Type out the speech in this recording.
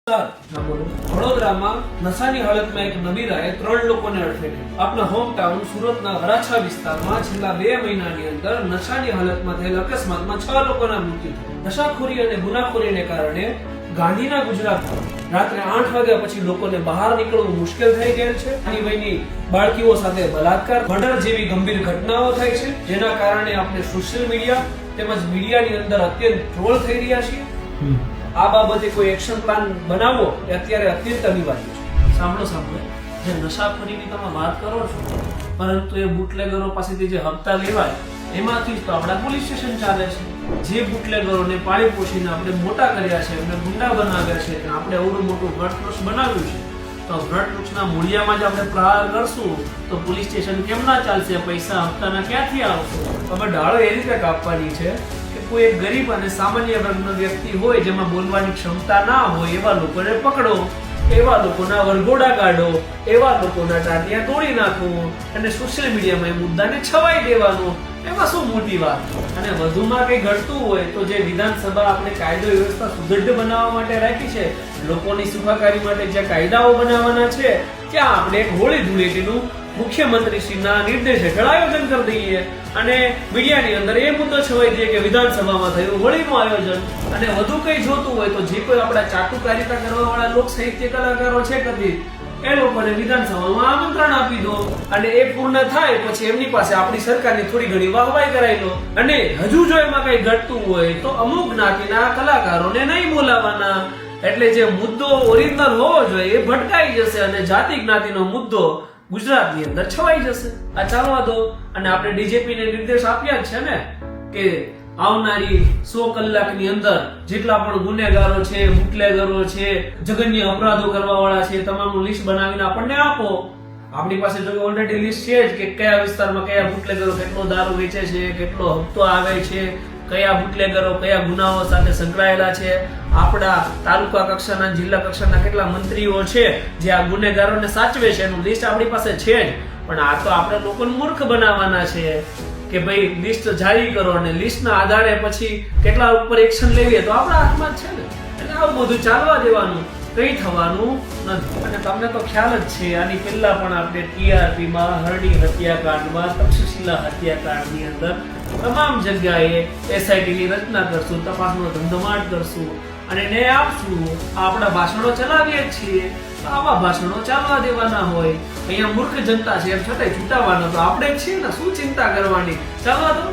વડોદરામાં નશાની હાલતમાં એક નબીરાએ 3 લોકોને અડફેટે. આપણા હોમ ટાઉન સુરતના વરાછા વિસ્તારમાં છેલ્લા 2 મહિનાની અંદર નશાની હાલતમાં થયેલ અકસ્માતમાં 6 લોકોના મૃત્યુ થયા. નશાખોરી અને ગુનાખોરીને કારણે ગાંધીના ગુજરાતમાં રાત્રે 8 વાગ્યા પછી લોકોને બહાર નીકળવું મુશ્કેલ થઈ ગયેલ છે. નાની વયની બાળકીઓ સાથે બલાત્કાર, મર્ડર જેવી ગંભીર ઘટનાઓ થાય છે, જેના કારણે આપણે સોશિયલ મીડિયા તેમજ મીડિયાની અંદર અત્યંત ટ્રોલ થઈ રહ્યા છીએ. આ બાબતે કોઈ એક્શન પ્લાન બનાવવો એ અત્યારે અત્યંત અનિવાર્ય છે. સાંભળો, જે નશાખોરીની તમે વાત કરો છો, પરંતુ એ બુટલેગરો પાસેથી જે હપ્તા લેવાય એમાંથી જ તો આપણા પોલીસ સ્ટેશન ચાલે છે. જે બુટલેગરોને પાળી પોષીને આપણે મોટા કર્યા છે, એમને ગુંડા બનાવ્યા છે, આપણે અવડું મોટું વૃક્ષ બનાવ્યું છે, તો વૃક્ષના મૂળિયામાં જ આપણે પ્રહાર કરશું તો પોલીસ સ્ટેશન કેમ ના ચાલશે? પૈસા હપ્તાના ક્યાંથી આવશે? હવે ડાળો એ રીતે કાપવાની છે કે કોઈ એક ગરીબ અને સામાન્ય વર્ગનો વ્યક્તિ હોય જેમાં બોલવાની ક્ષમતા ના હોય એવા લોકોને પકડો, એવા લોકોના વરઘોડા કાઢો, એવા લોકોના ટાટિયા તોડી નાખો અને સોશિયલ મીડિયામાં એ મુદ્દાને છવાઈ દેવાનો. એમાં શું મોટી વાત? અને વધુમાં કંઈ ઘટતું હોય તો જે વિધાનસભા આપણે કાયદો વ્યવસ્થા સુદૃઢ બનાવવા માટે રાખી છે, લોકોની સુખાકારી માટે જે કાયદાઓ બનાવવાના છે, ત્યાં આપણે એક હોળી ધૂળેટીનું મુખ્યમંત્રીશ્રીના નિર્દેશ હેઠળ આયોજન કરી દઈએ અને મીડિયાની અંદર એ મુદ્દો છવાઈ દઈએ કે વિધાનસભામાં થયું હોળીનું આયોજન. અને વધુ કંઈ જોતું હોય તો જે કોઈ આપણા ચાટુકારિતા કરવા વાળા લોક સાહિત્ય કલાકારો છે કદી એ લોકોને વિધાનસભામાં આમંત્રણ આપી દો અને એ પૂર્ણ થાય પછી એમની પાસે આપણી સરકારની થોડી ઘણી વાહવાઈ કરાવી લો. અને હજુ જો એમાં કઈ ઘટતું હોય તો અમુક જ્ઞાતિના કલાકારોને નહીં બોલાવવાના. એટલે જે મુદ્દો ઓરિજિનલ હોવો જોઈએ એ ભટકાઈ જશે અને જાતિ જ્ઞાતિનો મુદ્દો ગુજરાતની અંદર છવાઈ જશે. આ ચાલવા દો. અને આપણે ડીજીપી ને નિર્દેશ આપ્યા છે ને કે આવનારી 100 કલાકની અંદર જેટલા પણ ગુનેગારો છે, બુટલેગરો છે, જઘન્ય અપરાધો કરવા વાળા છે, તમામનું લિસ્ટ બનાવીને આપણને આપો. આપણી પાસે જો ઓલરેડી લિસ્ટ છે જ કે કયા વિસ્તારમાં કયા બુટલેગરો કેટલો દારૂ વેચે છે, કેટલો હપ્તો આવે છે, કયા બુટલેગરો કયા ગુનાઓ સાથે સંકળાયેલા છે, આપણા તાલુકા કક્ષાના જિલ્લા કક્ષાના કેટલા મંત્રીઓ છે જે આ ગુનેગારોને સાચવે છે, એનું લિસ્ટ આપણી પાસે છે જ. પણ આ તો આપણે લોકોને મૂર્ખ બનાવવાના છે કે ભાઈ લિસ્ટ જારી કરો અને લિસ્ટના આધારે પછી કેટલા ઉપર એક્શન લેવીએ તો આપણા હાથમાં જ છે ને. એટલે આવું બધું ચાલવા દેવાનું, કંઈ થવાનું નથી. અને તમને તો ખ્યાલ જ છે, આની પહેલા પણ આપણે ટીઆરપીમાં, હરણી હત્યાકાંડમાં, તક્ષશિલા હત્યાકાંડની અંદર તમામ જગ્યાએ એસઆઈટીની રચના કરશું, તપાસનો ધમધમાટ કરશું અને ન્યાય આપશું. આપણા ભાષણો ચલાવીએ જ છીએ. આવા ભાષણો ચાલવા દેવાના હોય. અહીંયા મૂર્ખ જનતા છે એમ છતાંય છૂટાવાના તો આપણે જ છીએ ને. શું ચિંતા કરવાની? ચાલવા દો.